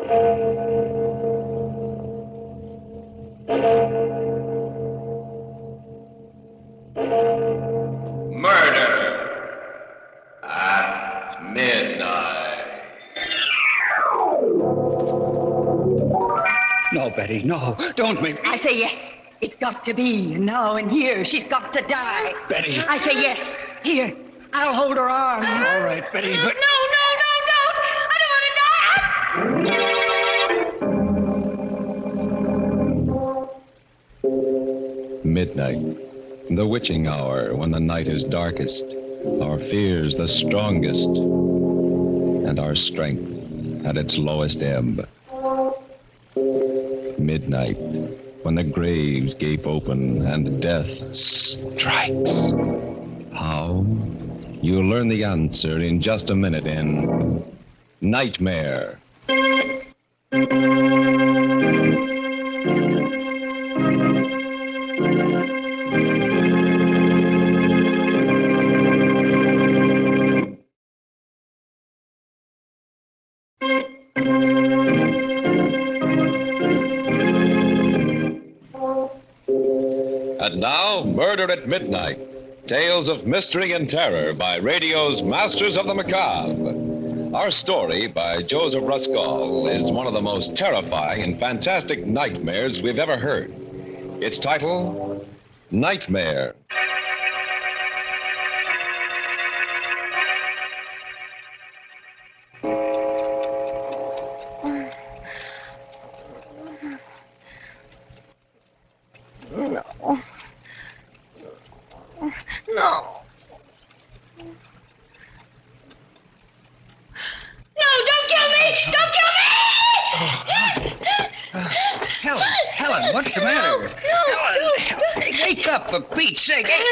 Murder at midnight. No, Betty, no. Don't make me. I say yes. It's got to be. Now and here. She's got to die. Betty. I say yes. Here. I'll hold her arm. All right, Betty, but... No, don't. I don't want to die. Midnight, the witching hour when the night is darkest, our fears the strongest, and our strength at its lowest ebb. Midnight, when the graves gape open and death strikes. How? You'll learn the answer in just a minute in Nightmare. And now, Murder at Midnight. Tales of mystery and terror by radio's Masters of the Macabre. Our story by Joseph Ruskall is one of the most terrifying and fantastic nightmares we've ever heard. Its title, Nightmare. No. No, don't kill me! Don't kill me! Helen, what's the matter? Helen, wake up, for Pete's sake. Hey,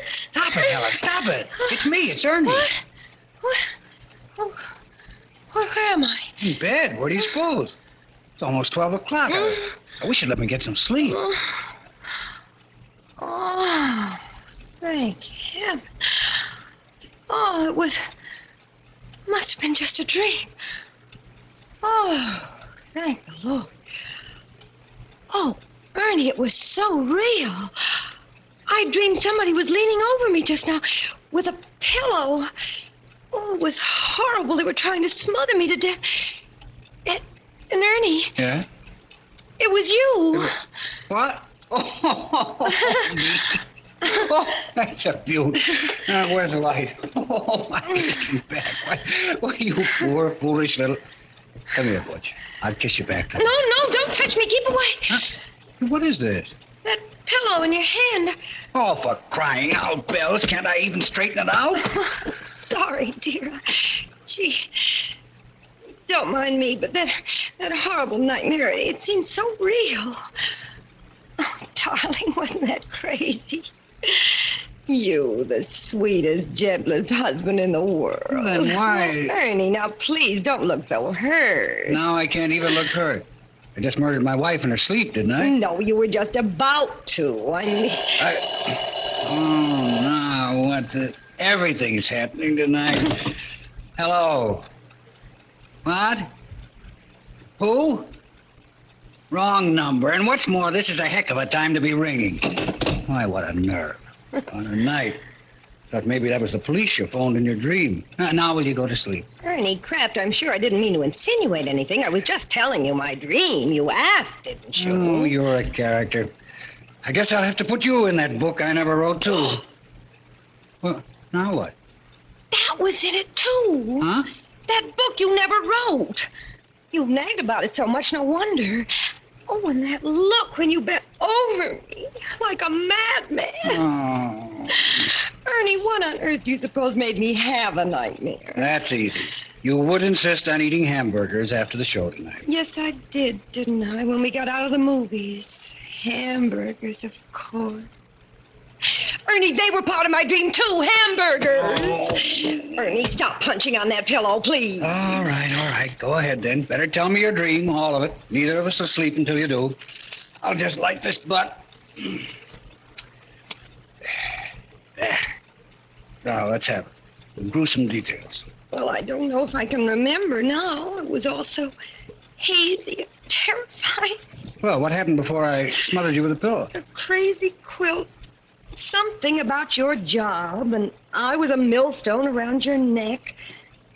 stop it, Helen, stop it. It's me, it's Ernie. What? Oh, where am I? In bed, where do you suppose? It's almost 12 o'clock. I wish you'd let me get some sleep. Oh, thank heaven. Oh, must have been just a dream. Oh, thank the Lord. Oh, Ernie, it was so real. I dreamed somebody was leaning over me just now with a pillow. Oh, it was horrible. They were trying to smother me to death. And Ernie. Yeah? It was you. What? Oh, me. Oh, that's a beaut. Where's the light? Oh, my history's back. Why, you poor, foolish little... Come here, Butch. I'll kiss you back. No, don't touch me. Keep away. Huh? What is this? That pillow in your hand. Oh, for crying out, Bells. Can't I even straighten it out? Sorry, dear. Gee, don't mind me, but that horrible nightmare, it seemed so real. Oh, darling, wasn't that crazy? You, the sweetest, gentlest husband in the world. Then why... Oh, Ernie, now please don't look so hurt. No, I can't even look hurt. I just murdered my wife in her sleep, didn't I? No, you were just about to. I mean... Oh, now what the... Everything's happening tonight. Hello. What? Who? Wrong number. And what's more, this is a heck of a time to be ringing. Why, what a nerve. On a night. Thought maybe that was the police you phoned in your dream. Now will you go to sleep? Ernie Kraft, I'm sure I didn't mean to insinuate anything. I was just telling you my dream. You asked, didn't you? Oh, you're a character. I guess I'll have to put you in that book I never wrote, too. Well, now what? That was in it, too. Huh? That book you never wrote. You've nagged about it so much, no wonder. Oh, and that look when you bent over me like a madman. Oh. Ernie, what on earth do you suppose made me have a nightmare? That's easy. You would insist on eating hamburgers after the show tonight. Yes, I did, didn't I, when we got out of the movies? Hamburgers, of course. Ernie, they were part of my dream, too. Hamburgers. Oh. Ernie, stop punching on that pillow, please. All right. Go ahead, then. Better tell me your dream, all of it. Neither of us will sleep until you do. I'll just light this butt. Now, let's have it. The gruesome details. Well, I don't know if I can remember now. It was all so hazy and terrifying. Well, what happened before I smothered you with a pillow? A crazy quilt. Something about your job, and I was a millstone around your neck,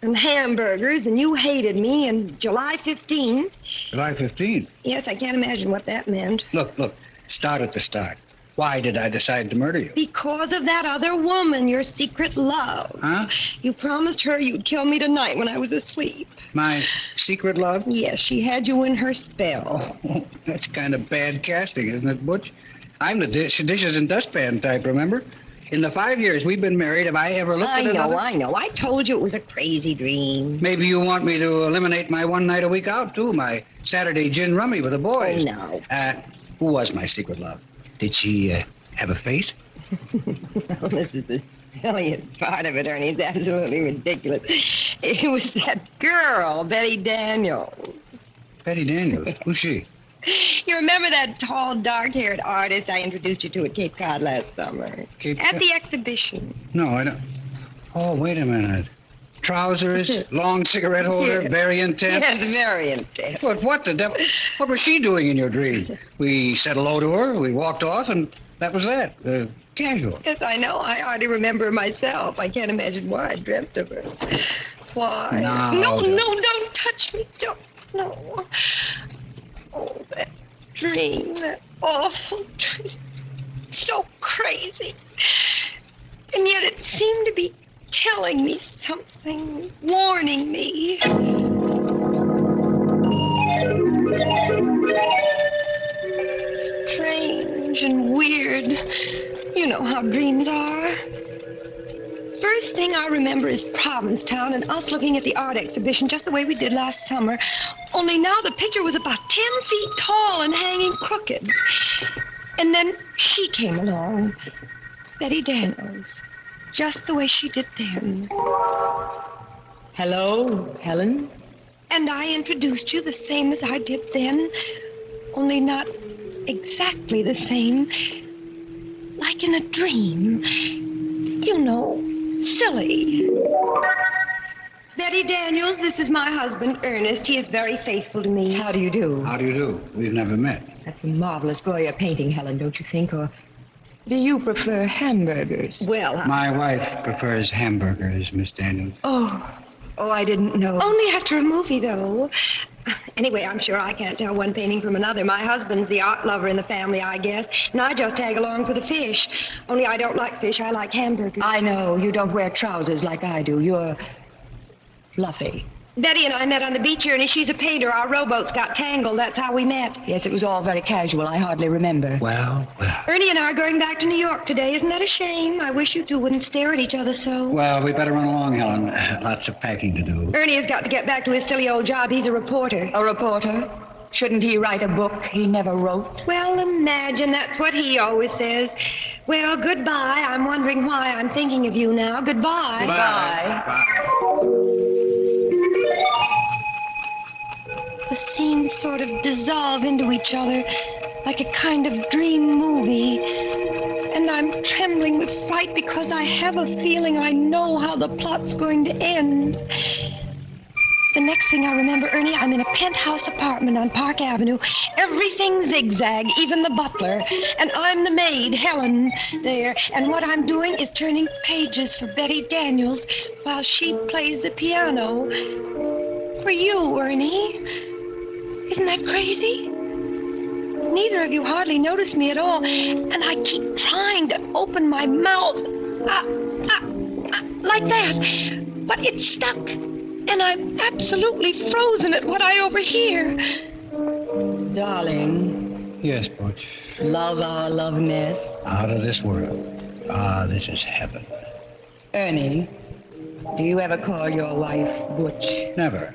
and hamburgers, and you hated me, and July 15th. July 15th? Yes, I can't imagine what that meant. Look. Start at the start. Why did I decide to murder you? Because of that other woman, your secret love. Huh? You promised her you'd kill me tonight when I was asleep. My secret love? Yes, she had you in her spell. Oh, that's kind of bad casting, isn't it, Butch? I'm the dishes and dustpan type, remember? In the 5 years we've been married, have I ever looked at another? I know. I told you it was a crazy dream. Maybe you want me to eliminate my one night a week out, too, my Saturday gin rummy with the boys. Oh, no. Who was my secret love? Did she have a face? Well, this is the silliest part of it, Ernie. It's absolutely ridiculous. It was that girl, Betty Daniels. Betty Daniels? Who's she? You remember that tall, dark-haired artist I introduced you to at Cape Cod last summer? At the exhibition. No, I don't. Oh, wait a minute. Trousers, long cigarette holder, very intense. Yes, very intense. But what the devil? What was she doing in your dream? We said hello to her, we walked off, and that was that. Casual. Yes, I know. I hardly remember her myself. I can't imagine why I dreamt of her. Why? No, don't touch me. Don't. No. Oh, that dream, that awful dream. So crazy. And yet it seemed to be telling me something, warning me. Strange and weird. You know how dreams are. First thing I remember is Provincetown and us looking at the art exhibition just the way we did last summer. Only now the picture was about 10 feet tall and hanging crooked. And then she came along, Betty Daniels. Just the way she did then. Hello, Helen? And I introduced you the same as I did then, only not exactly the same. Like in a dream. You know, silly. Betty Daniels, this is my husband, Ernest. He is very faithful to me. How do you do? How do you do? We've never met. That's a marvelous Goya painting, Helen, don't you think? Or do you prefer hamburgers? Well, My wife prefers hamburgers, Miss Daniels. Oh, I didn't know. only after a movie, though. Anyway, I'm sure I can't tell one painting from another. My husband's the art lover in the family, I guess. And I just tag along for the fish. Only I don't like fish. I like hamburgers. I know. You don't wear trousers like I do. You're fluffy. Betty and I met on the beach, Ernie. She's a painter. Our rowboats got tangled. That's how we met. Yes, it was all very casual. I hardly remember. Well. Ernie and I are going back to New York today. Isn't that a shame? I wish you two wouldn't stare at each other so. Well, we better run along, Helen. Lots of packing to do. Ernie has got to get back to his silly old job. He's a reporter. A reporter? Shouldn't he write a book he never wrote? Well, imagine. That's what he always says. Well, goodbye. I'm wondering why I'm thinking of you now. Goodbye. The scenes sort of dissolve into each other like a kind of dream movie. And I'm trembling with fright because I have a feeling I know how the plot's going to end. The next thing I remember, Ernie, I'm in a penthouse apartment on Park Avenue. Everything zigzag, even the butler. And I'm the maid, Helen, there. And what I'm doing is turning pages for Betty Daniels while she plays the piano. For you, Ernie. Isn't that crazy? Neither of you hardly noticed me at all. And I keep trying to open my mouth. Like that. But it's stuck. And I'm absolutely frozen at what I overhear. Darling. Yes, Butch. Love our loveness. Out of this world. This is heaven. Ernie, do you ever call your wife Butch? Never.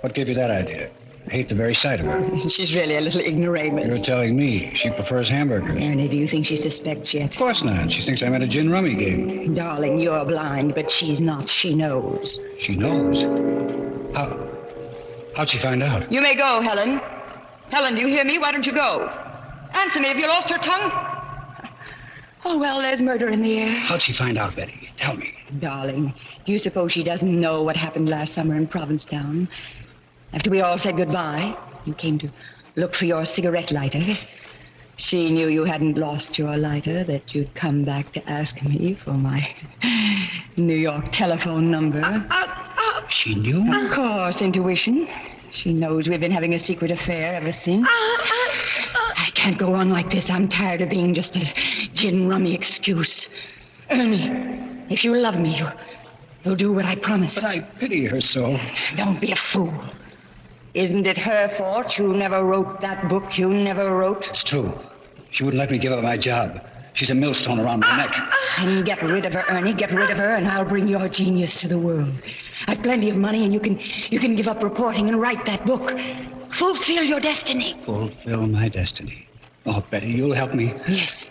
What gave you that idea? I hate the very sight of her. She's really a little ignoramus. You're telling me she prefers hamburgers. Ernie, do you think she suspects yet? Of course not. She thinks I'm at a gin rummy game. Darling, you're blind, but she's not. She knows. She knows? How'd she find out? You may go, Helen. Helen, do you hear me? Why don't you go? Answer me. Have you lost your tongue? Oh, well, there's murder in the air. How'd she find out, Betty? Tell me. Darling, do you suppose she doesn't know what happened last summer in Provincetown? After we all said goodbye? You came to look for your cigarette lighter. She knew you hadn't lost your lighter, that you'd come back to ask me for my New York telephone number. She knew? Of course, intuition. She knows we've been having a secret affair ever since. I can't go on like this. I'm tired of being just a gin rummy excuse. Ernie, if you love me, you'll do what I promised. But I pity her so. Don't be a fool. Isn't it her fault you never wrote that book you never wrote? It's true. She wouldn't let me give up my job. She's a millstone around my neck. And get rid of her, Ernie. Get rid of her, and I'll bring your genius to the world. I've plenty of money, and you can give up reporting and write that book. Fulfill your destiny. Fulfill my destiny. Oh, Betty, you'll help me. Yes,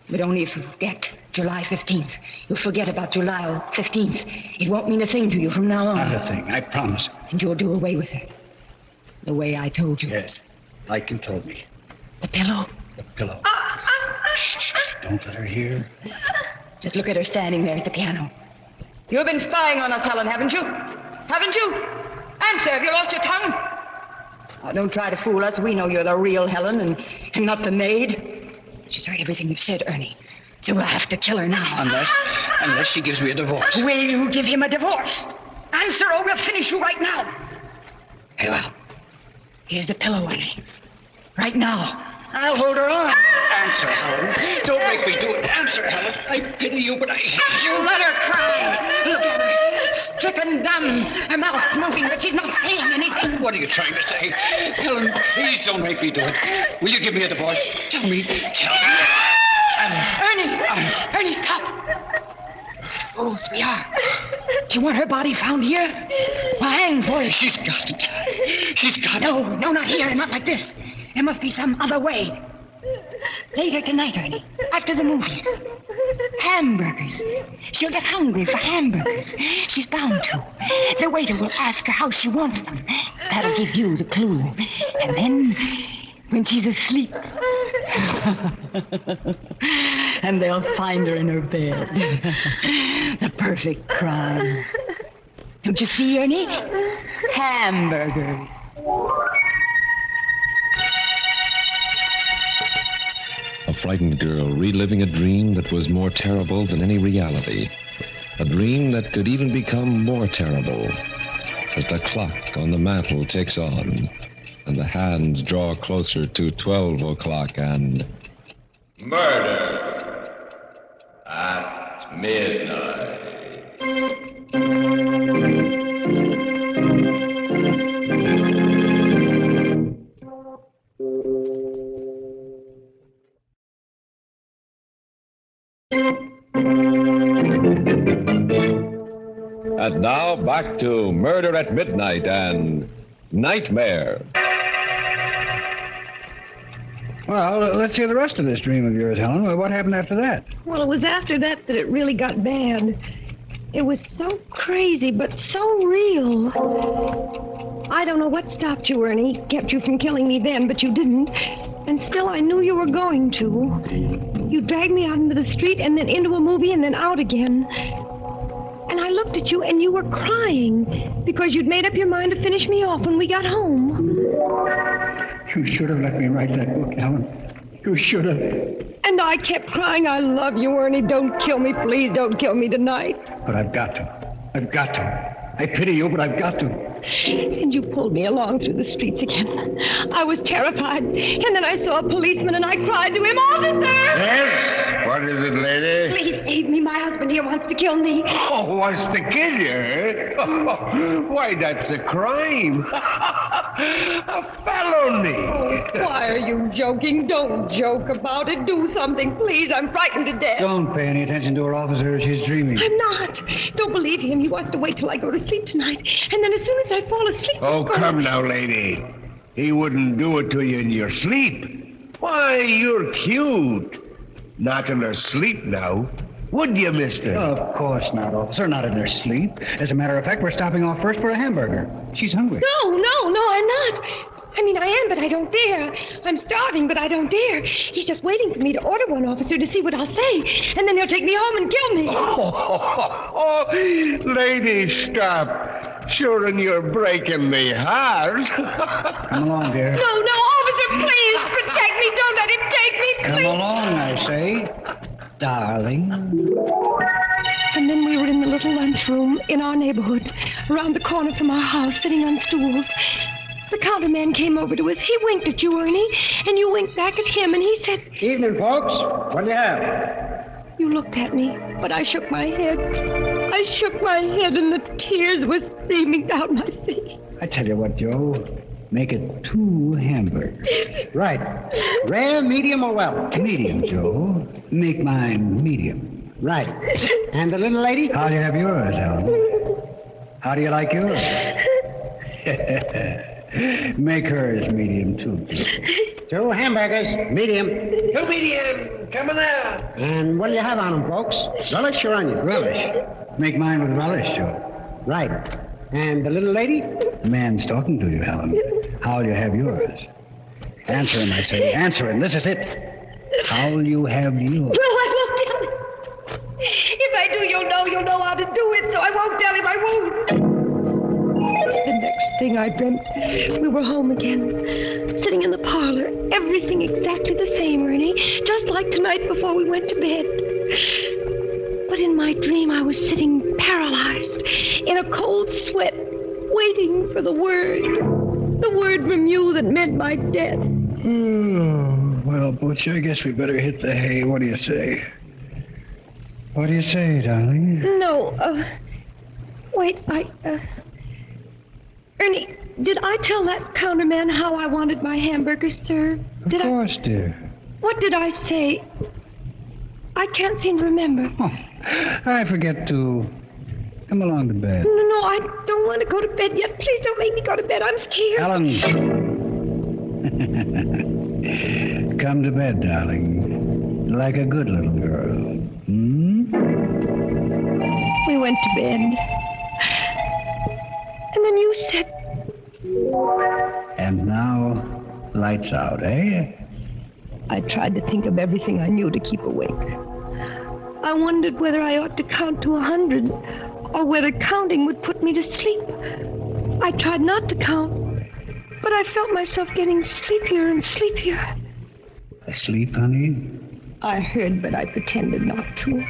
but only if you forget July 15th. You'll forget about July 15th. It won't mean a thing to you from now on. Not a thing, I promise. And you'll do away with her. The way I told you. Yes, like you told me. The pillow. The pillow. Shh, don't let her hear. Just look at her standing there at the piano. You've been spying on us, Helen, haven't you? Haven't you? Answer, have you lost your tongue? Oh, don't try to fool us. We know you're the real Helen and not the maid. She's heard everything you've said, Ernie. So we'll have to kill her now. Unless she gives me a divorce. Will you give him a divorce? Answer or we'll finish you right now. Very well. Here's the pillow, Ernie. Right now. I'll hold her on. Answer, Helen. Don't make me do it. Answer, Helen. I pity you, but I hate you. You let her cry. Look at her. Stricken dumb. Her mouth's moving, but she's not saying anything. What are you trying to say? Helen, please don't make me do it. Will you give me a divorce? Tell me. Ernie, stop. Oh, sweetheart. Do you want her body found here? Well, hang for it. She's got to die. She's got to. No, not here. Not like this. There must be some other way. Later tonight, Ernie. After the movies. Hamburgers. She'll get hungry for hamburgers. She's bound to. The waiter will ask her how she wants them. That'll give you the clue. And then, when she's asleep, and they'll find her in her bed. The perfect crime. Don't you see, Ernie? Hamburgers. A frightened girl reliving a dream that was more terrible than any reality. A dream that could even become more terrible as the clock on the mantel ticks on and the hands draw closer to 12 o'clock and... Murder at midnight. And now back to Murder at Midnight and Nightmare. Well, let's hear the rest of this dream of yours, Helen. What happened after that? Well, it was after that it really got bad. It was so crazy, but so real. I don't know what stopped you, Ernie, kept you from killing me then, but you didn't. And still, I knew you were going to. You dragged me out into the street and then into a movie and then out again. And I looked at you and you were crying because you'd made up your mind to finish me off when we got home. You should have let me write that book, Helen. You should have. And I kept crying, I love you, Ernie. Don't kill me. Please don't kill me tonight. But I've got to. I've got to. I pity you, but I've got to. And you pulled me along through the streets again. I was terrified. And then I saw a policeman and I cried to him, Officer! Yes? What is it, lady? Please save me. My husband here wants to kill me. Oh, wants to kill you, eh? Why, that's a crime. A felony. Why are you joking? Don't joke about it. Do something, please. I'm frightened to death. Don't pay any attention to her, officer. She's dreaming. I'm not. Don't believe him. He wants to wait till I go to sleep tonight. And then as soon as I fall asleep... Oh, come now, lady. He wouldn't do it to you in your sleep. Why, you're cute. Not in her sleep now. Would you, mister? Of course not, officer. Not in her sleep. As a matter of fact, we're stopping off first for a hamburger. She's hungry. No, I'm not. I mean, I am, but I don't dare. I'm starving, but I don't dare. He's just waiting for me to order one, officer, to see what I'll say. And then they'll take me home and kill me. Oh, lady, stop. Sure, and you're breaking me heart. Come along, dear. No, officer, please protect me. Don't let him take me, please. Come along, I say. Darling. And then we were in the little lunchroom in our neighborhood, around the corner from our house, sitting on stools. The counterman came over to us. He winked at you, Ernie, and you winked back at him, and he said, Evening, folks. What do you have? You looked at me, but I shook my head. I shook my head, and the tears were streaming down my face. I tell you what, Joe. Make it 2 hamburgers. Right. Rare, medium, or well? Medium, Joe. Make mine medium. Right. And the little lady? How do you have yours, Helen? How do you like yours? Make hers medium, too. 2 hamburgers, medium. 2 medium, coming out. And what do you have on them, folks? Relish or onion? Relish. Make mine with relish, Joe. Right. And the little lady? The man's talking to you, Helen. How'll you have yours? Answer him, I say. Answer him. This is it. How'll you have yours? No, I won't tell him. If I do, you'll know how to do it, so I won't tell him. I won't. The next thing I dreamt, we were home again, sitting in the parlor, everything exactly the same, Ernie, just like tonight before we went to bed. But in my dream, I was sitting paralyzed, in a cold sweat, waiting for the word from you that meant my death. Well, Butch, I guess we better hit the hay. What do you say? What do you say, darling? No, wait, Ernie, did I tell that counterman how I wanted my hamburgers served? Of course, dear. What did I say? I can't seem to remember. Oh, I forget to come along to bed. No, I don't want to go to bed yet. Please don't make me go to bed. I'm scared. Helen. Come to bed, darling. Like a good little girl. We went to bed. And then you said... And now, lights out, eh? I tried to think of everything I knew to keep awake. I wondered whether I ought to count to 100 or whether counting would put me to sleep. I tried not to count, but I felt myself getting sleepier and sleepier. Asleep, honey? I heard, but I pretended not to.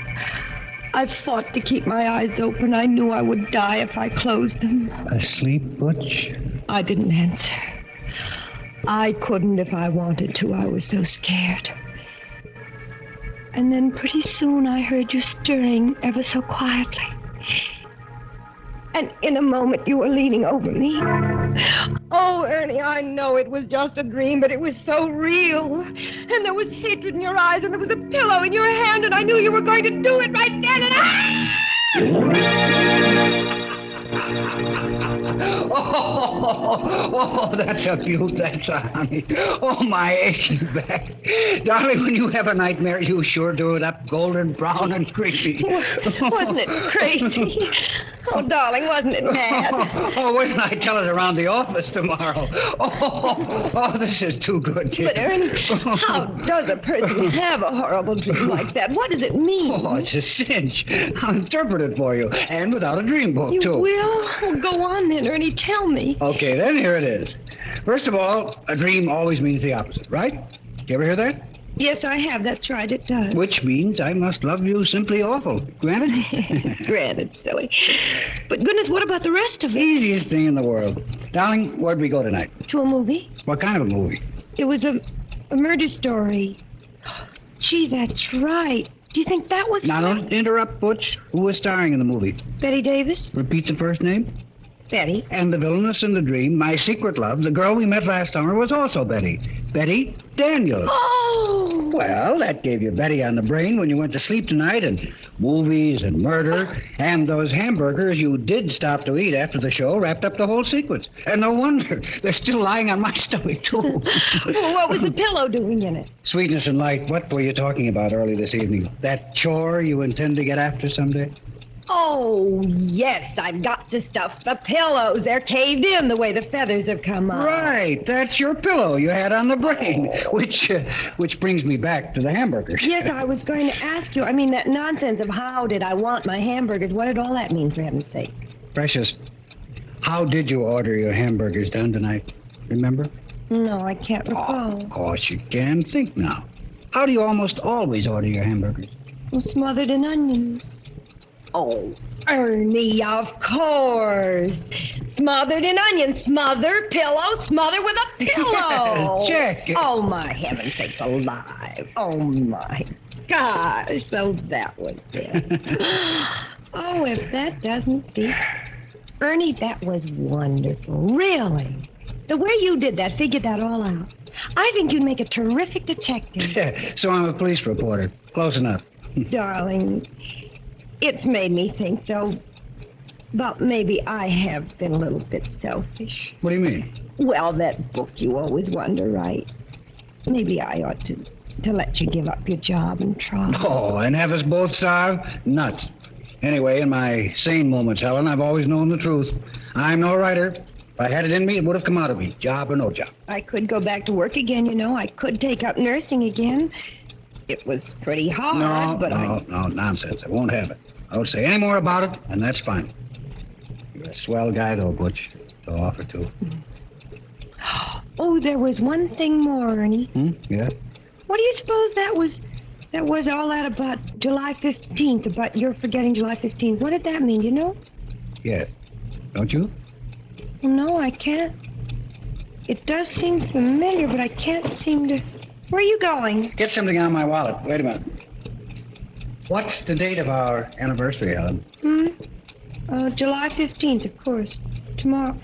I fought to keep my eyes open. I knew I would die if I closed them. Asleep, Butch? I didn't answer. I couldn't if I wanted to. I was so scared. And then pretty soon I heard you stirring ever so quietly. And in a moment you were leaning over me. Oh, Ernie, I know it was just a dream, but it was so real. And there was hatred in your eyes, and there was a pillow in your hand, and I knew you were going to do it right then, and Oh, that's a beaut, that's a honey. Oh, my aching back. Darling, when you have a nightmare, you sure do it up golden brown and creepy. Wasn't it crazy? Oh, darling, wasn't it mad? Oh, wait till I tell it around the office tomorrow. Oh, this is too good, kid. But, Ernie, how does a person have a horrible dream like that? What does it mean? Oh, it's a cinch. I'll interpret it for you, and without a dream book, You too. will? Well, go on then, Ernie. Tell me. Okay, then here it is. First of all, a dream always means the opposite, right? You ever hear that? Yes, I have. That's right. It does. Which means I must love you simply awful. Granted? Granted, silly. But goodness, what about the rest of it? Easiest thing in the world. Darling, where'd we go tonight? To a movie? What kind of a movie? It was a murder story. Gee, that's right. Do you think that was... Now, don't interrupt, Butch. Who was starring in the movie? Betty Davis? Repeat the first name. Betty. And the villainess in the dream, my secret love, the girl we met last summer, was also Betty. Betty Daniels. Oh! Well, that gave you Betty on the brain when you went to sleep tonight, and movies and murder, and those hamburgers you did stop to eat after the show wrapped up the whole sequence. And no wonder. They're still lying on my stomach, too. Well, what was the pillow doing in it? Sweetness and light, what were you talking about early this evening? That chore you intend to get after someday? Oh, yes, I've got to stuff the pillows. They're caved in the way the feathers have come out. Right, that's your pillow you had on the brain, which brings me back to the hamburgers. Yes, I was going to ask you. I mean, that nonsense of how did I want my hamburgers. What did all that mean, for heaven's sake? Precious, how did you order your hamburgers done tonight? Remember? No, I can't recall. Of course you can. Think now. How do you almost always order your hamburgers? Well, smothered in onions. Oh, Ernie, of course. Smothered in onions. Smother, pillow, smother with a pillow. Check. Oh, my heaven's sakes alive. Oh, my gosh. So that was it. Oh, if that doesn't beat... Ernie, that was wonderful. Really. The way you did that, figured that all out. I think you'd make a terrific detective. So I'm a police reporter. Close enough. Darling, it's made me think, though, but maybe I have been a little bit selfish. What do you mean? Well, that book you always want to write. Maybe I ought to let you give up your job and try. Oh, and have us both starve? Nuts. Anyway, in my sane moments, Helen, I've always known the truth. I'm no writer. If I had it in me, it would have come out of me, job or no job. I could go back to work again, you know. I could take up nursing again. It was pretty hard, No, nonsense. I won't have it. I don't say any more about it, and that's fine. You're a swell guy, though, Butch, to offer to. Oh, there was one thing more, Ernie. Yeah? What do you suppose that was all that about July 15th, about your forgetting July 15th? What did that mean, you know? Yeah. Don't you? No, I can't. It does seem familiar, but I can't seem to... Where are you going? Get something out of my wallet. Wait a minute. What's the date of our anniversary, Helen? July 15th, of course. Tomorrow.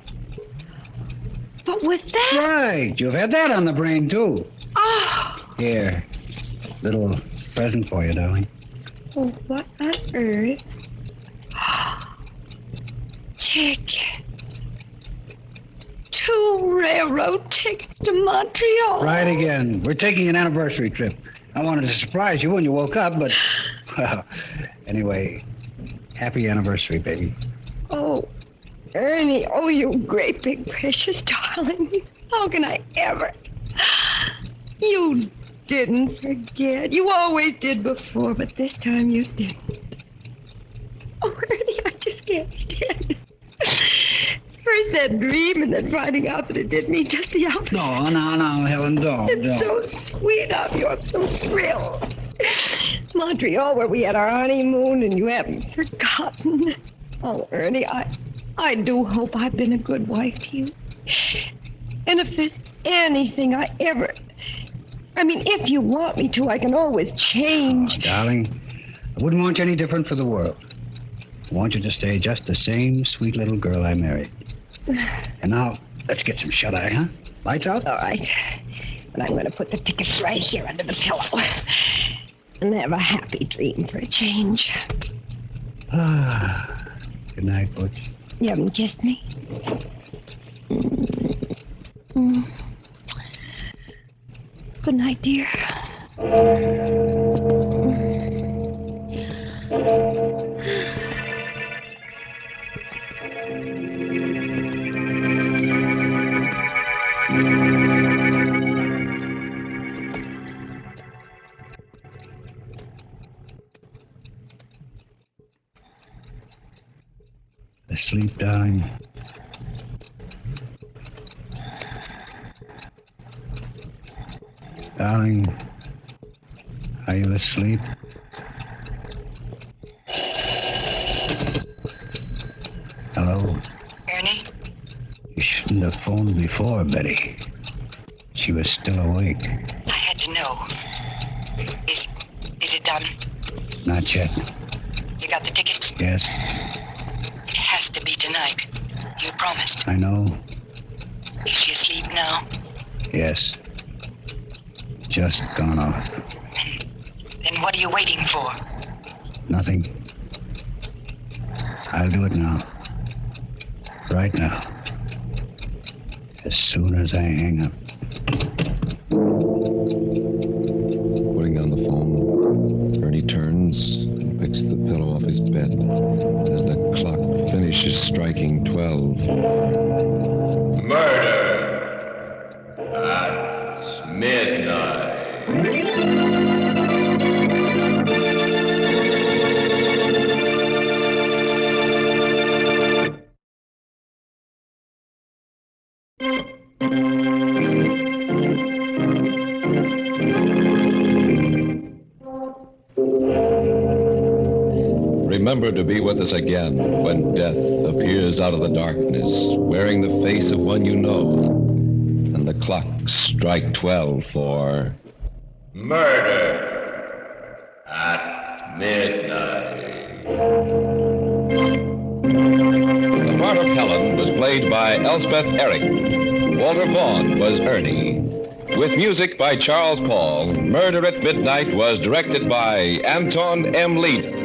What was that? Right. You've had that on the brain, too. Oh! Here. Little present for you, darling. Oh, what on earth? Tickets. 2 railroad tickets to Montreal. Right again. We're taking an anniversary trip. I wanted to surprise you when you woke up, but... Well, anyway, happy anniversary, baby. Oh, Ernie, oh, you great big precious darling. How can I ever? You didn't forget. You always did before, but this time you didn't. Oh, Ernie, I just can't stand it. First that dream and then finding out that it did me just the opposite. No, Helen, don't. It's so sweet of you. I'm so thrilled. Montreal, where we had our honeymoon, and you haven't forgotten. Oh, Ernie, I do hope I've been a good wife to you. And if there's anything I mean, if you want me to, I can always change. Oh, darling, I wouldn't want you any different for the world. I want you to stay just the same sweet little girl I married. And now, let's get some shut-eye, huh? Lights out? All right. But I'm going to put the tickets right here under the pillow. And have a happy dream for a change. Good night, Butch. You haven't kissed me? Good night, dear. Asleep, darling. Darling, are you asleep? Hello? Ernie? You shouldn't have phoned before, Betty. She was still awake. I had to know. Is it done? Not yet. You got the tickets? Yes, It has to be tonight. You promised. I know. Is she asleep now? Yes. Just gone off. Then what are you waiting for? Nothing. I'll do it now. Right now. As soon as I hang up. Putting down the phone, Ernie turns and picks the pillow off his bed. finishes striking 12. Murder at midnight. Remember to be with us again when death appears out of the darkness, wearing the face of one you know, and the clocks strike 12 for Murder at midnight. The part of Helen was played by Elspeth Eric. Walter Vaughn was Ernie. With music by Charles Paul, Murder at Midnight was directed by Anton M. Lead.